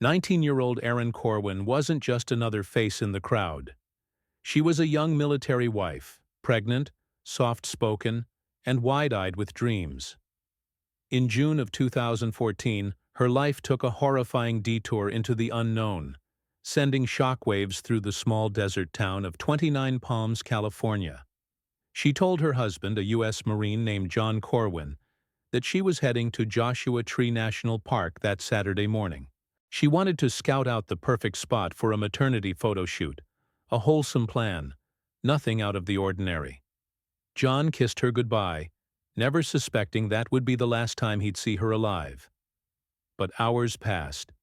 19-year-old Erin Corwin wasn't just another face in the crowd. She was a young military wife, pregnant, soft-spoken, and wide-eyed with dreams. In June of 2014, her life took a horrifying detour into the unknown, sending shockwaves through the small desert town of 29 Palms, California. She told her husband, a U.S. Marine named John Corwin, that she was heading to Joshua Tree National Park that Saturday morning. She wanted to scout out the perfect spot for a maternity photo shoot, a wholesome plan, nothing out of the ordinary. John kissed her goodbye, never suspecting that would be the last time he'd see her alive. But hours passed,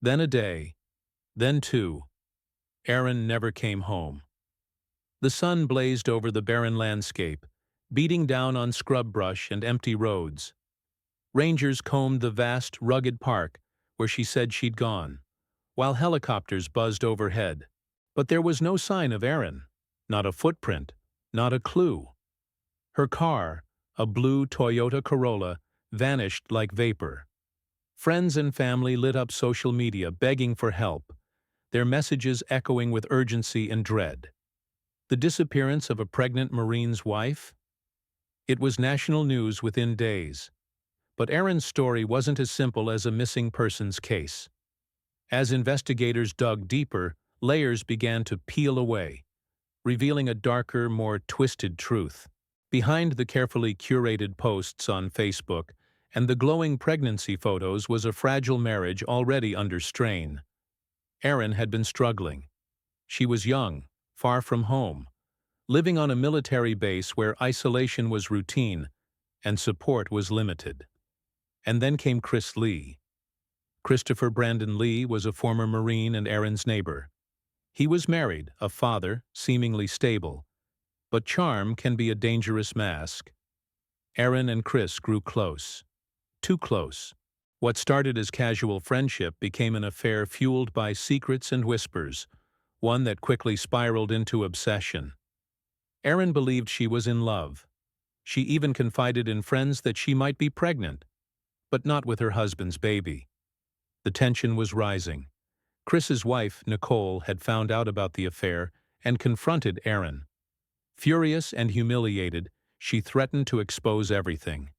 then a day, then two. Erin never came home. The sun blazed over the barren landscape, beating down on scrub brush and empty roads. Rangers combed the vast, rugged park where she said she'd gone, while helicopters buzzed overhead. But there was no sign of Erin, not a footprint, not a clue. Her car, a blue Toyota Corolla, vanished like vapor. Friends and family lit up social media begging for help, their messages echoing with urgency and dread. The disappearance of a pregnant Marine's wife? It was national news within days. But Erin's story wasn't as simple as a missing persons case. As investigators dug deeper, layers began to peel away, revealing a darker, more twisted truth. Behind the carefully curated posts on Facebook and the glowing pregnancy photos was a fragile marriage already under strain. Erin had been struggling. She was young, far from home, living on a military base where isolation was routine and support was limited. And then came Chris Lee. Christopher Brandon Lee was a former Marine and Erin's neighbor. He was married, a father, seemingly stable. But charm can be a dangerous mask. Erin and Chris grew close. Too close. What started as casual friendship became an affair fueled by secrets and whispers, one that quickly spiraled into obsession. Erin believed she was in love. She even confided in friends that she might be pregnant, but not with her husband's baby. The tension was rising. Chris's wife, Nicole, had found out about the affair and confronted Erin. Furious and humiliated, she threatened to expose everything.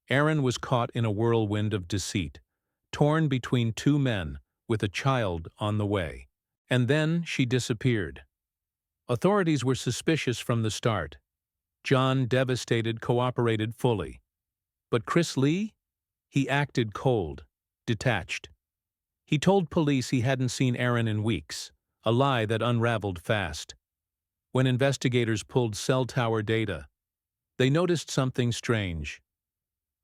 Erin was caught in a whirlwind of deceit, torn between two men with a child on the way. And then she disappeared. Authorities were suspicious from the start. John, devastated, cooperated fully. But Chris Lee? He acted cold, detached. He told police he hadn't seen Erin in weeks, a lie that unraveled fast. When investigators pulled cell tower data, they noticed something strange.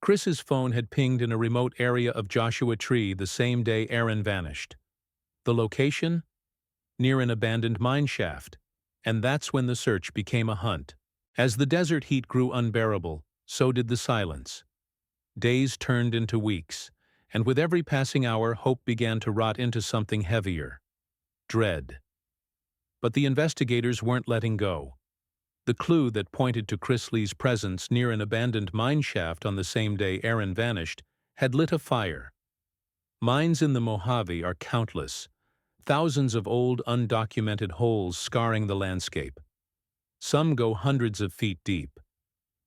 Chris's phone had pinged in a remote area of Joshua Tree the same day Erin vanished. The location? Near an abandoned mine shaft. And that's when the search became a hunt. As the desert heat grew unbearable, so did the silence. Days turned into weeks, and with every passing hour, hope began to rot into something heavier. Dread. But the investigators weren't letting go. The clue that pointed to Chris Lee's presence near an abandoned mine shaft on the same day Erin vanished had lit a fire. Mines in the Mojave are countless, thousands of old, undocumented holes scarring the landscape. Some go hundreds of feet deep.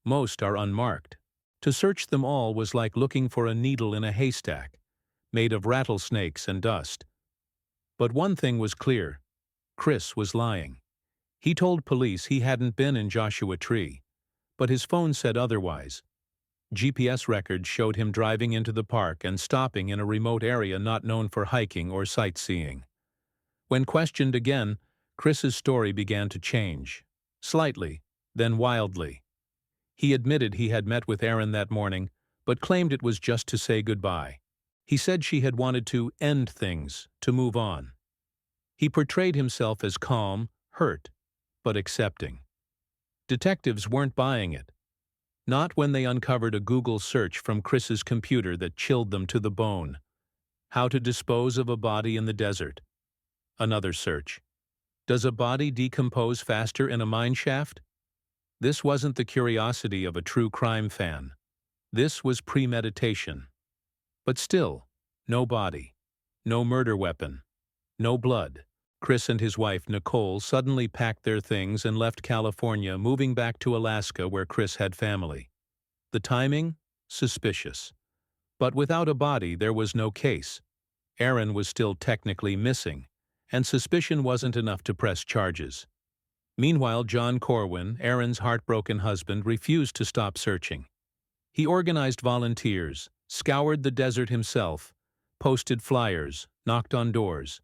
Most are unmarked. To search them all was like looking for a needle in a haystack, made of rattlesnakes and dust. But one thing was clear. Chris was lying. He told police he hadn't been in Joshua Tree, but his phone said otherwise. GPS records showed him driving into the park and stopping in a remote area not known for hiking or sightseeing. When questioned again, Chris's story began to change. Slightly, then wildly. He admitted he had met with Erin that morning, but claimed it was just to say goodbye. He said she had wanted to end things, to move on. He portrayed himself as calm, hurt, but accepting. Detectives weren't buying it. Not when they uncovered a Google search from Chris's computer that chilled them to the bone. How to dispose of a body in the desert. Another search. Does a body decompose faster in a mine shaft? This wasn't the curiosity of a true crime fan. This was premeditation. But still, no body. No murder weapon. No blood. Chris and his wife, Nicole, suddenly packed their things and left California, moving back to Alaska where Chris had family. The timing? Suspicious. But without a body, there was no case. Aaron was still technically missing, and suspicion wasn't enough to press charges. Meanwhile, John Corwin, Aaron's heartbroken husband, refused to stop searching. He organized volunteers, scoured the desert himself, posted flyers, knocked on doors.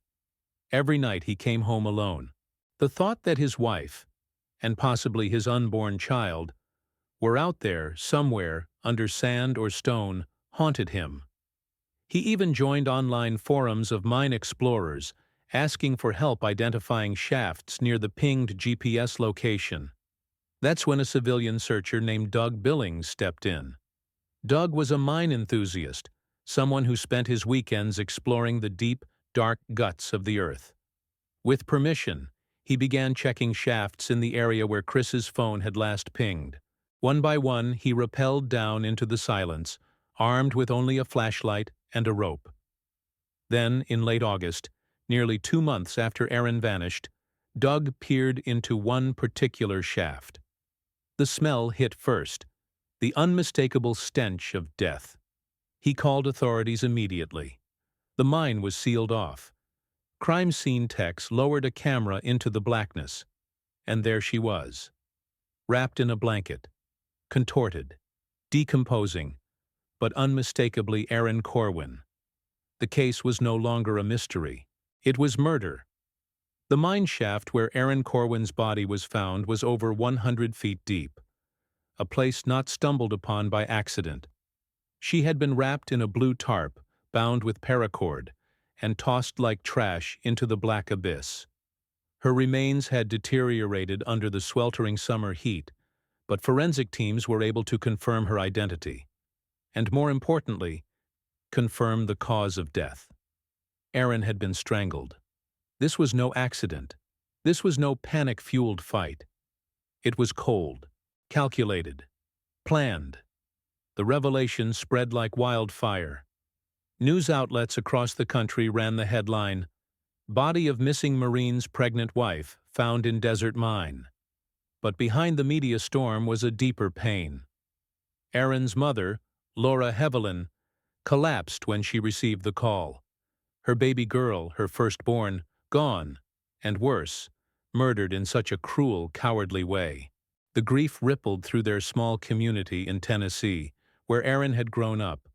Every night he came home alone. The thought that his wife, and possibly his unborn child, were out there, somewhere, under sand or stone, haunted him. He even joined online forums of mine explorers, asking for help identifying shafts near the pinged GPS location. That's when a civilian searcher named Doug Billings stepped in. Doug was a mine enthusiast, someone who spent his weekends exploring the deep, dark guts of the earth. With permission, he began checking shafts in the area where Chris's phone had last pinged. One by one, he rappelled down into the silence, armed with only a flashlight and a rope. Then, in late August, nearly 2 months after Aaron vanished, Doug peered into one particular shaft. The smell hit first, the unmistakable stench of death. He called authorities immediately. The mine was sealed off. Crime scene techs lowered a camera into the blackness, and there she was, wrapped in a blanket, contorted, decomposing, but unmistakably Aaron Corwin. The case was no longer a mystery. It was murder. The mine shaft where Aaron Corwin's body was found was over 100 feet deep, a place not stumbled upon by accident. She had been wrapped in a blue tarp, bound with paracord, and tossed like trash into the black abyss. Her remains had deteriorated under the sweltering summer heat, but forensic teams were able to confirm her identity. And more importantly, confirm the cause of death. Aaron had been strangled. This was no accident. This was no panic-fueled fight. It was cold, calculated, planned. The revelation spread like wildfire. News outlets across the country ran the headline, "Body of Missing Marine's Pregnant Wife Found in Desert Mine." But behind the media storm was a deeper pain. Aaron's mother, Laura Hevelin, collapsed when she received the call. Her baby girl, her firstborn, gone, and worse, murdered in such a cruel, cowardly way. The grief rippled through their small community in Tennessee, where Aaron had grown up,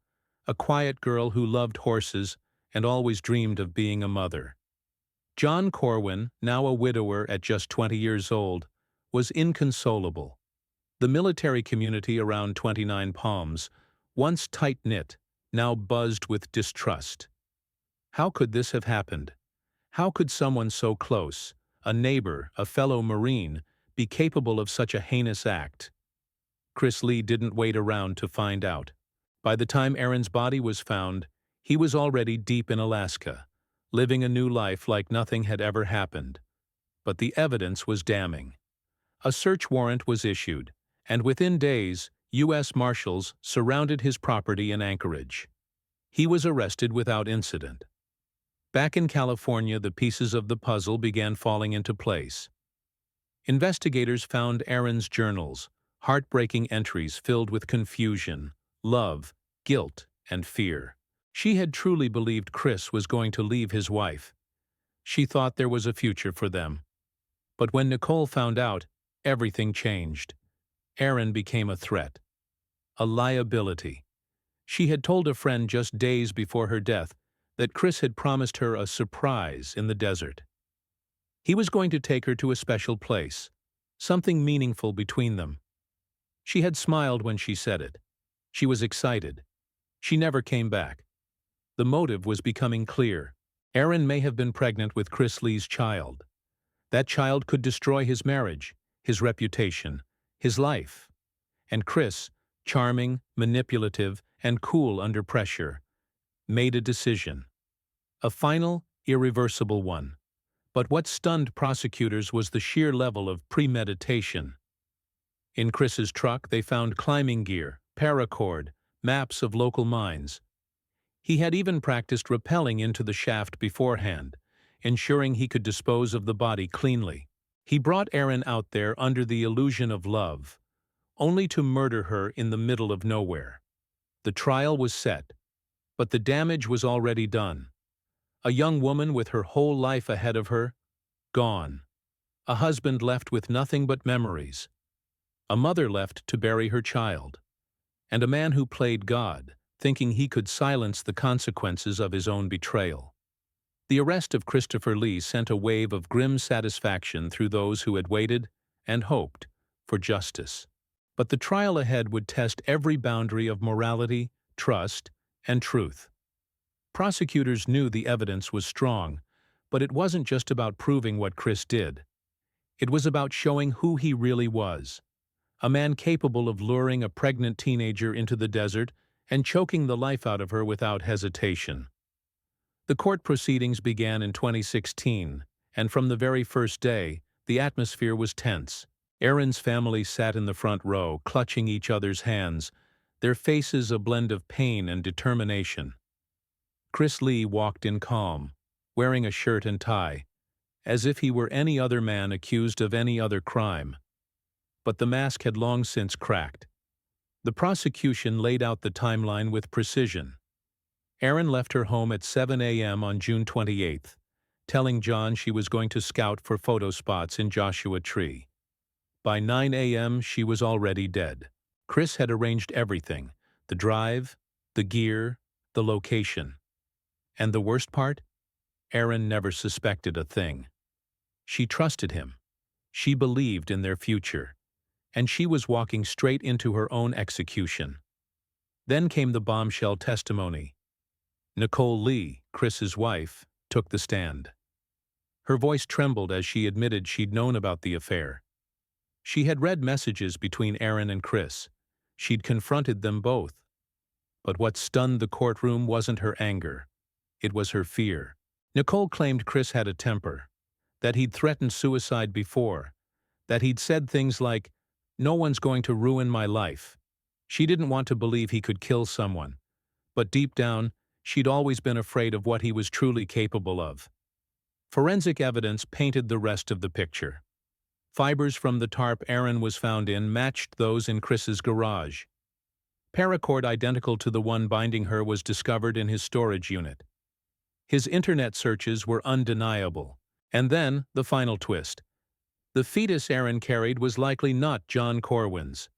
a quiet girl who loved horses and always dreamed of being a mother. John Corwin, now a widower at just 20 years old, was inconsolable. The military community around 29 Palms, once tight-knit, now buzzed with distrust. How could this have happened? How could someone so close, a neighbor, a fellow Marine, be capable of such a heinous act? Chris Lee didn't wait around to find out. By the time Aaron's body was found, he was already deep in Alaska, living a new life like nothing had ever happened. But the evidence was damning. A search warrant was issued, and within days, U.S. Marshals surrounded his property in Anchorage. He was arrested without incident. Back in California, the pieces of the puzzle began falling into place. Investigators found Aaron's journals, heartbreaking entries filled with confusion, love, guilt, and fear. She had truly believed Chris was going to leave his wife. She thought there was a future for them. But when Nicole found out, everything changed. Aaron became a threat, a liability. She had told a friend just days before her death that Chris had promised her a surprise in the desert. He was going to take her to a special place, something meaningful between them. She had smiled when she said it. She was excited. She never came back. The motive was becoming clear. Aaron may have been pregnant with Chris Lee's child. That child could destroy his marriage, his reputation, his life. And Chris, charming, manipulative, and cool under pressure, made a decision. A final, irreversible one. But what stunned prosecutors was the sheer level of premeditation. In Chris's truck, they found climbing gear, paracord, maps of local mines. He had even practiced rappelling into the shaft beforehand, ensuring he could dispose of the body cleanly. He brought Erin out there under the illusion of love, only to murder her in the middle of nowhere. The trial was set, but the damage was already done. A young woman with her whole life ahead of her, gone. A husband left with nothing but memories. A mother left to bury her child. And a man who played God, thinking he could silence the consequences of his own betrayal. The arrest of Christopher Lee sent a wave of grim satisfaction through those who had waited and hoped for justice. But the trial ahead would test every boundary of morality, trust, and truth. Prosecutors knew the evidence was strong, but it wasn't just about proving what Chris did. It was about showing who he really was. A man capable of luring a pregnant teenager into the desert and choking the life out of her without hesitation. The court proceedings began in 2016, and from the very first day, the atmosphere was tense. Erin's family sat in the front row, clutching each other's hands, their faces a blend of pain and determination. Chris Lee walked in calm, wearing a shirt and tie, as if he were any other man accused of any other crime. But the mask had long since cracked. The prosecution laid out the timeline with precision. Erin left her home at 7 a.m. on June 28th, telling John she was going to scout for photo spots in Joshua Tree. By 9 a.m., she was already dead. Chris had arranged everything: the drive, the gear, the location. And the worst part? Erin never suspected a thing. She trusted him. She believed in their future. And she was walking straight into her own execution. Then came the bombshell testimony. Nicole Lee, Chris's wife, took the stand. Her voice trembled as she admitted she'd known about the affair. She had read messages between Erin and Chris. She'd confronted them both. But what stunned the courtroom wasn't her anger. It was her fear. Nicole claimed Chris had a temper, that he'd threatened suicide before, that he'd said things like, "No one's going to ruin my life." She didn't want to believe he could kill someone, but deep down, she'd always been afraid of what he was truly capable of. Forensic evidence painted the rest of the picture. Fibers from the tarp Erin was found in matched those in Chris's garage. Paracord identical to the one binding her was discovered in his storage unit. His internet searches were undeniable. And then, the final twist. The fetus Erin carried was likely not John Corwin's.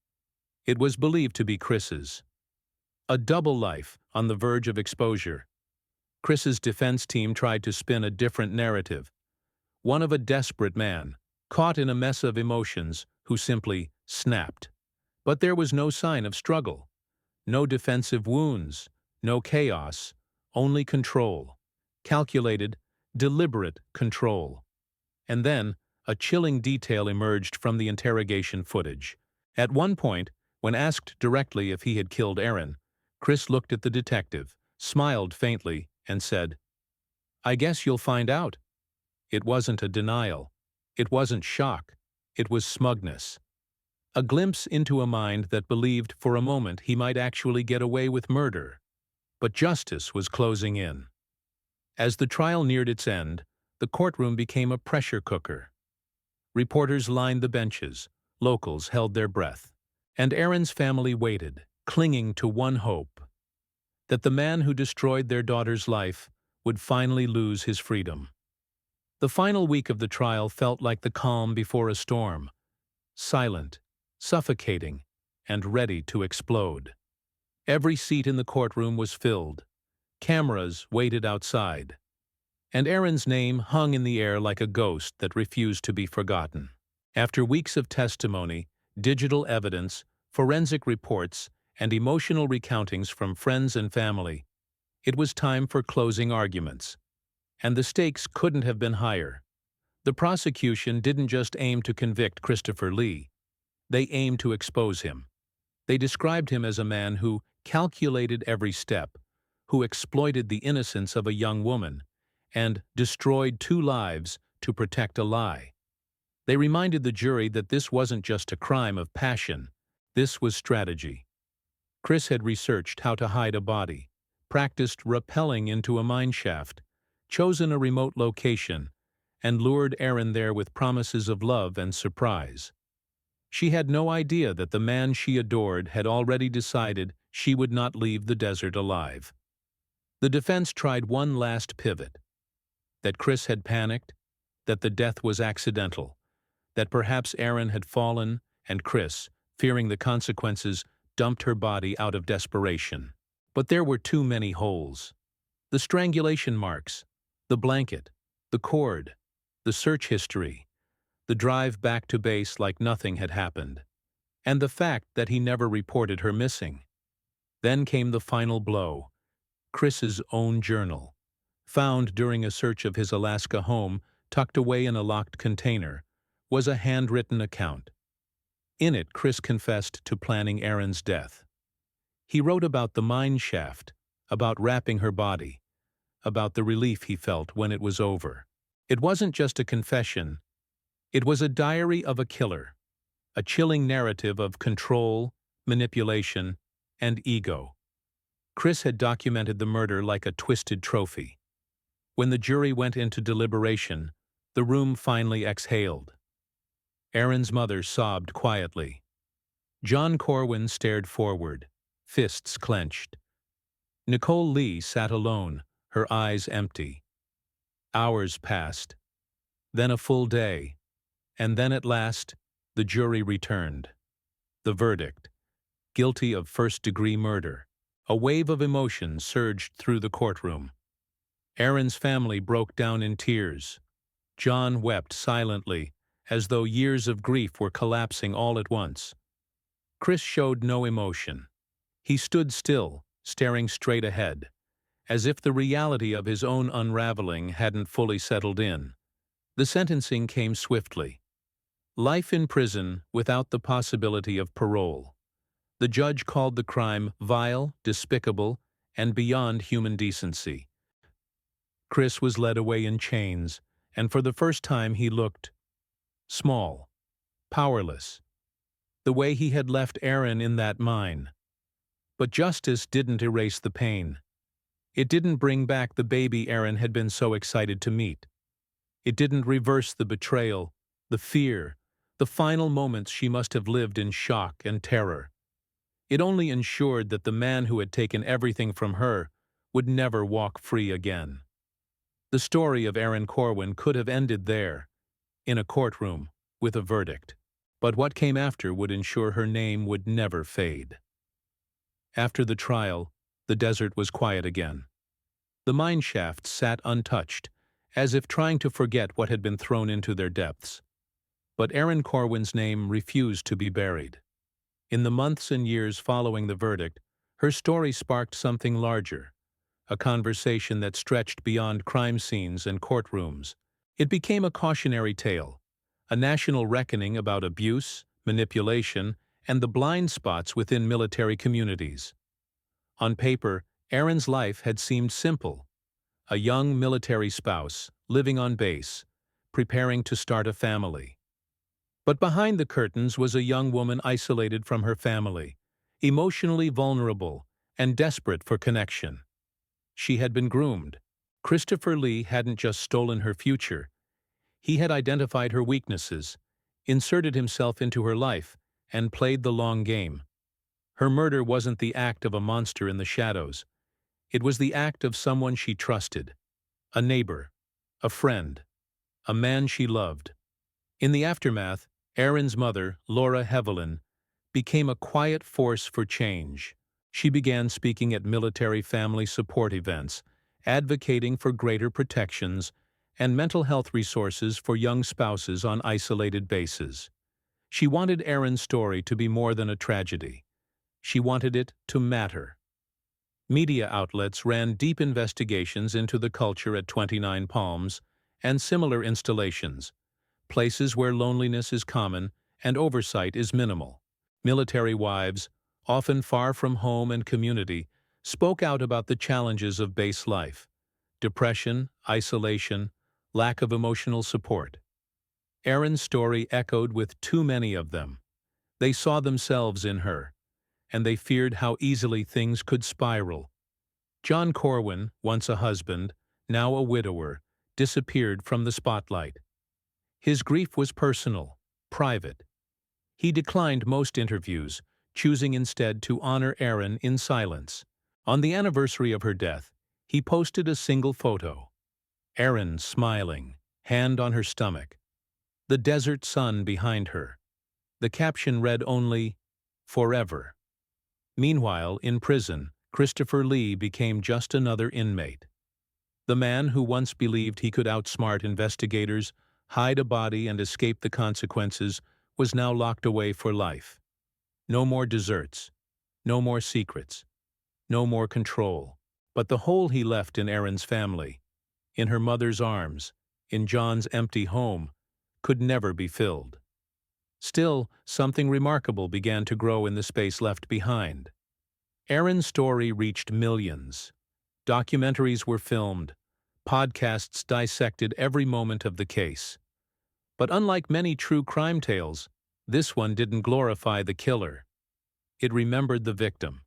It was believed to be Chris's. A double life on the verge of exposure. Chris's defense team tried to spin a different narrative. One of a desperate man, caught in a mess of emotions, who simply snapped. But there was no sign of struggle. No defensive wounds, no chaos, only control. Calculated, deliberate control. And then, a chilling detail emerged from the interrogation footage. At one point, when asked directly if he had killed Erin, Chris looked at the detective, smiled faintly, and said, "I guess you'll find out." It wasn't a denial. It wasn't shock. It was smugness. A glimpse into a mind that believed for a moment he might actually get away with murder. But justice was closing in. As the trial neared its end, the courtroom became a pressure cooker. Reporters lined the benches, locals held their breath, and Erin's family waited, clinging to one hope: that the man who destroyed their daughter's life would finally lose his freedom. The final week of the trial felt like the calm before a storm, silent, suffocating, and ready to explode. Every seat in the courtroom was filled. Cameras waited outside. And Erin's name hung in the air like a ghost that refused to be forgotten. After weeks of testimony, digital evidence, forensic reports, and emotional recountings from friends and family, it was time for closing arguments. And the stakes couldn't have been higher. The prosecution didn't just aim to convict Christopher Lee. They aimed to expose him. They described him as a man who calculated every step, who exploited the innocence of a young woman, and destroyed 2 lives to protect a lie. They reminded the jury that this wasn't just a crime of passion, this was strategy. Chris had researched how to hide a body, practiced rappelling into a mine shaft, chosen a remote location, and lured Aaron there with promises of love and surprise. She had no idea that the man she adored had already decided she would not leave the desert alive. The defense tried one last pivot: that Chris had panicked, that the death was accidental, that perhaps Aaron had fallen and Chris, fearing the consequences, dumped her body out of desperation. But there were too many holes. The strangulation marks, the blanket, the cord, the search history, the drive back to base like nothing had happened, and the fact that he never reported her missing. Then came the final blow: Chris's own journal. Found during a search of his Alaska home, tucked away in a locked container, was a handwritten account. In it, Chris confessed to planning Aaron's death. He wrote about the mine shaft, about wrapping her body, about the relief he felt when it was over. It wasn't just a confession. It was a diary of a killer, a chilling narrative of control, manipulation, and ego. Chris had documented the murder like a twisted trophy. When the jury went into deliberation, the room finally exhaled. Aaron's mother sobbed quietly. John Corwin stared forward, fists clenched. Nicole Lee sat alone, her eyes empty. Hours passed, then a full day, and then at last, the jury returned. The verdict: guilty of first-degree murder. A wave of emotion surged through the courtroom. Aaron's family broke down in tears. John wept silently, as though years of grief were collapsing all at once. Chris showed no emotion. He stood still, staring straight ahead, as if the reality of his own unraveling hadn't fully settled in. The sentencing came swiftly. Life in prison without the possibility of parole. The judge called the crime vile, despicable, and beyond human decency. Chris was led away in chains, and for the first time he looked small, powerless, the way he had left Aaron in that mine. But justice didn't erase the pain. It didn't bring back the baby Aaron had been so excited to meet. It didn't reverse the betrayal, the fear, the final moments she must have lived in shock and terror. It only ensured that the man who had taken everything from her would never walk free again. The story of Aaron Corwin could have ended there, in a courtroom, with a verdict. But what came after would ensure her name would never fade. After the trial, the desert was quiet again. The mine shafts sat untouched, as if trying to forget what had been thrown into their depths. But Aaron Corwin's name refused to be buried. In the months and years following the verdict, her story sparked something larger, a conversation that stretched beyond crime scenes and courtrooms. It became a cautionary tale, a national reckoning about abuse, manipulation, and the blind spots within military communities. On paper, Aaron's life had seemed simple: a young military spouse, living on base, preparing to start a family. But behind the curtains was a young woman isolated from her family, emotionally vulnerable and desperate for connection. She had been groomed. Christopher Lee hadn't just stolen her future. He had identified her weaknesses, inserted himself into her life, and played the long game. Her murder wasn't the act of a monster in the shadows. It was the act of someone she trusted, a neighbor, a friend, a man she loved. In the aftermath, Aaron's mother, Laura Hevelin, became a quiet force for change. She began speaking at military family support events, advocating for greater protections and mental health resources for young spouses on isolated bases. She wanted Aaron's story to be more than a tragedy. She wanted it to matter. Media outlets ran deep investigations into the culture at 29 Palms and similar installations, places where loneliness is common and oversight is minimal. Military wives, often far from home and community, spoke out about the challenges of base life: depression, isolation, lack of emotional support. Aaron's story echoed with too many of them. They saw themselves in her, and they feared how easily things could spiral. John Corwin, once a husband, now a widower, disappeared from the spotlight. His grief was personal, private. He declined most interviews, choosing instead to honor Erin in silence. On the anniversary of her death, he posted a single photo. Erin smiling, hand on her stomach. The desert sun behind her. The caption read only, "Forever." Meanwhile, in prison, Christopher Lee became just another inmate. The man who once believed he could outsmart investigators, hide a body, and escape the consequences was now locked away for life. No more deserts, no more secrets, no more control. But the hole he left in Erin's family, in her mother's arms, in John's empty home, could never be filled. Still, something remarkable began to grow in the space left behind. Erin's story reached millions. Documentaries were filmed. Podcasts dissected every moment of the case. But unlike many true crime tales, this one didn't glorify the killer. It remembered the victim.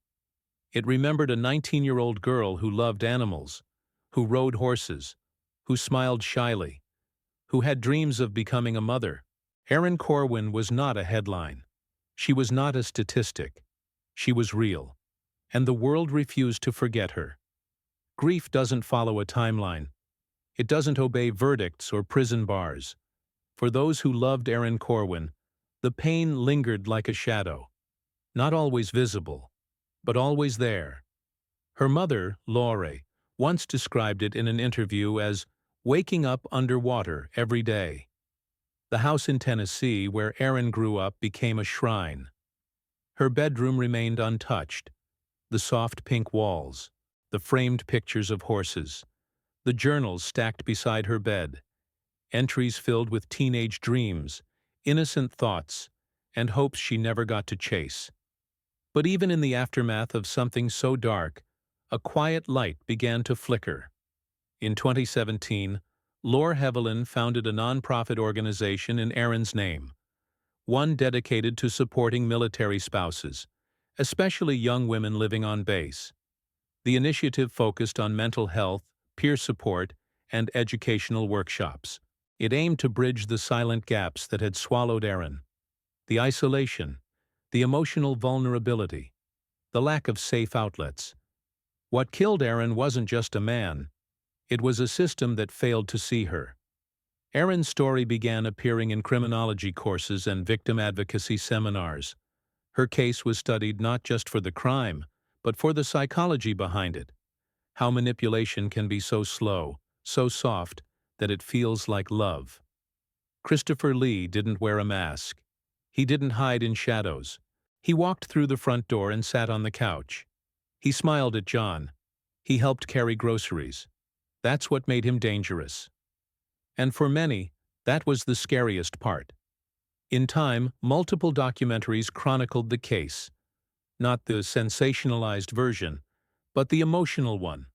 It remembered a 19-year-old girl who loved animals, who rode horses, who smiled shyly, who had dreams of becoming a mother. Erin Corwin was not a headline. She was not a statistic. She was real. And the world refused to forget her. Grief doesn't follow a timeline. It doesn't obey verdicts or prison bars. For those who loved Erin Corwin, the pain lingered like a shadow, not always visible, but always there. Her mother, Laurie, once described it in an interview as waking up underwater every day. The house in Tennessee where Erin grew up became a shrine. Her bedroom remained untouched. The soft pink walls, the framed pictures of horses, the journals stacked beside her bed, entries filled with teenage dreams, innocent thoughts, and hopes she never got to chase. But even in the aftermath of something so dark, a quiet light began to flicker. In 2017, Lore Hevelin founded a nonprofit organization in Erin's name, one dedicated to supporting military spouses, especially young women living on base. The initiative focused on mental health, peer support, and educational workshops. It aimed to bridge the silent gaps that had swallowed Erin. The isolation, the emotional vulnerability, the lack of safe outlets. What killed Erin wasn't just a man. It was a system that failed to see her. Erin's story began appearing in criminology courses and victim advocacy seminars. Her case was studied not just for the crime, but for the psychology behind it. How manipulation can be so slow, so soft, that it feels like love. Christopher Lee didn't wear a mask. He didn't hide in shadows. He walked through the front door and sat on the couch. He smiled at John. He helped carry groceries. That's what made him dangerous. And for many, that was the scariest part. In time, multiple documentaries chronicled the case. Not the sensationalized version, but the emotional one.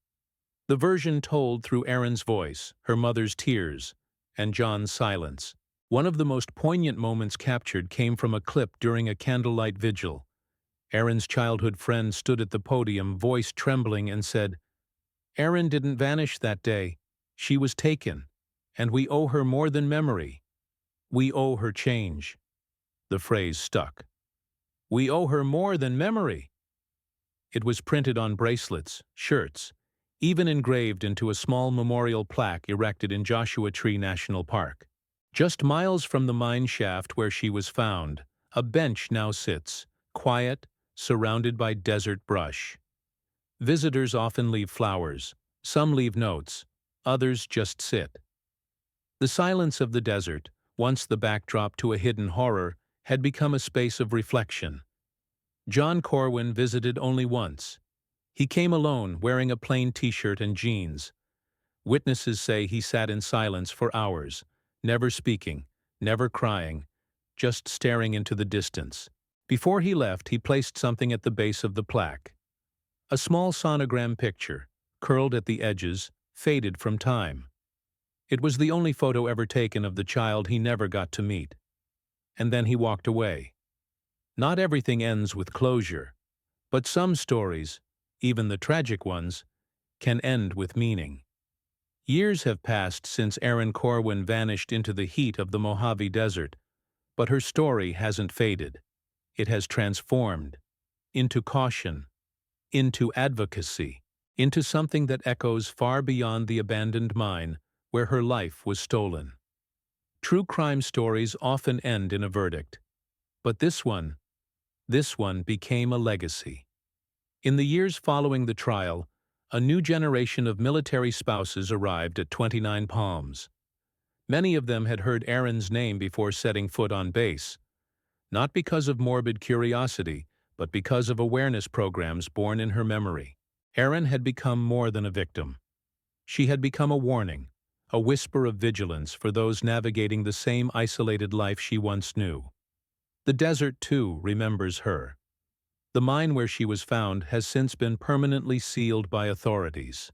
The version told through Erin's voice, her mother's tears, and John's silence. One of the most poignant moments captured came from a clip during a candlelight vigil. Erin's childhood friend stood at the podium, voice trembling, and said, "Erin didn't vanish that day. She was taken, and we owe her more than memory. We owe her change." The phrase stuck. We owe her more than memory. It was printed on bracelets, shirts, even engraved into a small memorial plaque erected in Joshua Tree National Park. Just miles from the mine shaft where she was found, a bench now sits, quiet, surrounded by desert brush. Visitors often leave flowers, some leave notes, others just sit. The silence of the desert, once the backdrop to a hidden horror, had become a space of reflection. John Corwin visited only once. He came alone, wearing a plain t-shirt and jeans. Witnesses say he sat in silence for hours, never speaking, never crying, just staring into the distance. Before he left, he placed something at the base of the plaque. A small sonogram picture, curled at the edges, faded from time. It was the only photo ever taken of the child he never got to meet. And then he walked away. Not everything ends with closure, but some stories, even the tragic ones, can end with meaning. Years have passed since Erin Corwin vanished into the heat of the Mojave Desert, but her story hasn't faded. It has transformed into caution, into advocacy, into something that echoes far beyond the abandoned mine where her life was stolen. True crime stories often end in a verdict, but this one became a legacy. In the years following the trial, a new generation of military spouses arrived at 29 Palms. Many of them had heard Erin's name before setting foot on base, not because of morbid curiosity, but because of awareness programs born in her memory. Erin had become more than a victim. She had become a warning, a whisper of vigilance for those navigating the same isolated life she once knew. The desert, too, remembers her. The mine where she was found has since been permanently sealed by authorities,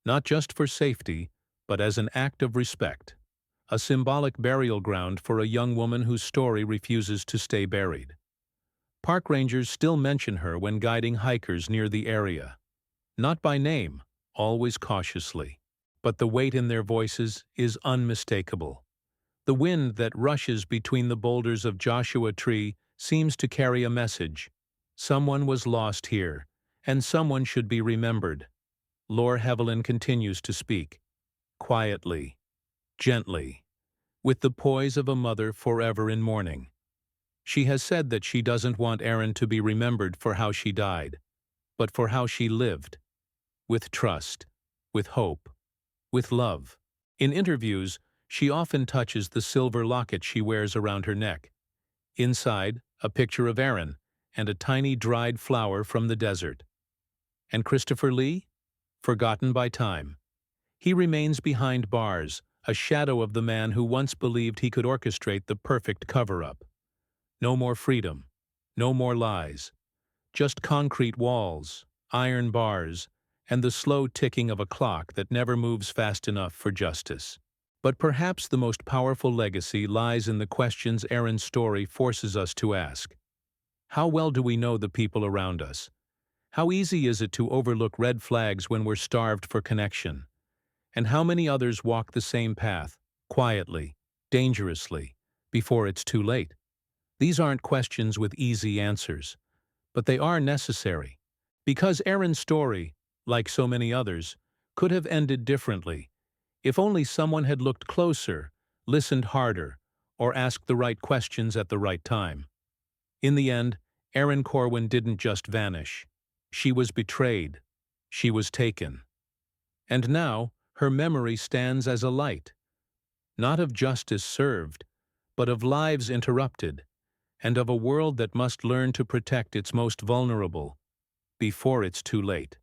not just for safety, but as an act of respect, a symbolic burial ground for a young woman whose story refuses to stay buried. Park rangers still mention her when guiding hikers near the area, not by name, always cautiously, but the weight in their voices is unmistakable. The wind that rushes between the boulders of Joshua Tree seems to carry a message. Someone was lost here, and someone should be remembered. Lore Hevelin continues to speak, quietly, gently, with the poise of a mother forever in mourning. She has said that she doesn't want Erin to be remembered for how she died, but for how she lived, with trust, with hope, with love. In interviews, she often touches the silver locket she wears around her neck. Inside, a picture of Erin, and a tiny dried flower from the desert. And Christopher Lee? Forgotten by time. He remains behind bars, a shadow of the man who once believed he could orchestrate the perfect cover-up. No more freedom, no more lies. Just concrete walls, iron bars, and the slow ticking of a clock that never moves fast enough for justice. But perhaps the most powerful legacy lies in the questions Erin's story forces us to ask. How well do we know the people around us? How easy is it to overlook red flags when we're starved for connection? And how many others walk the same path, quietly, dangerously, before it's too late? These aren't questions with easy answers, but they are necessary. Because Erin's story, like so many others, could have ended differently, if only someone had looked closer, listened harder, or asked the right questions at the right time. In the end, Erin Corwin didn't just vanish. She was betrayed. She was taken. And now, her memory stands as a light, not of justice served, but of lives interrupted, and of a world that must learn to protect its most vulnerable before it's too late.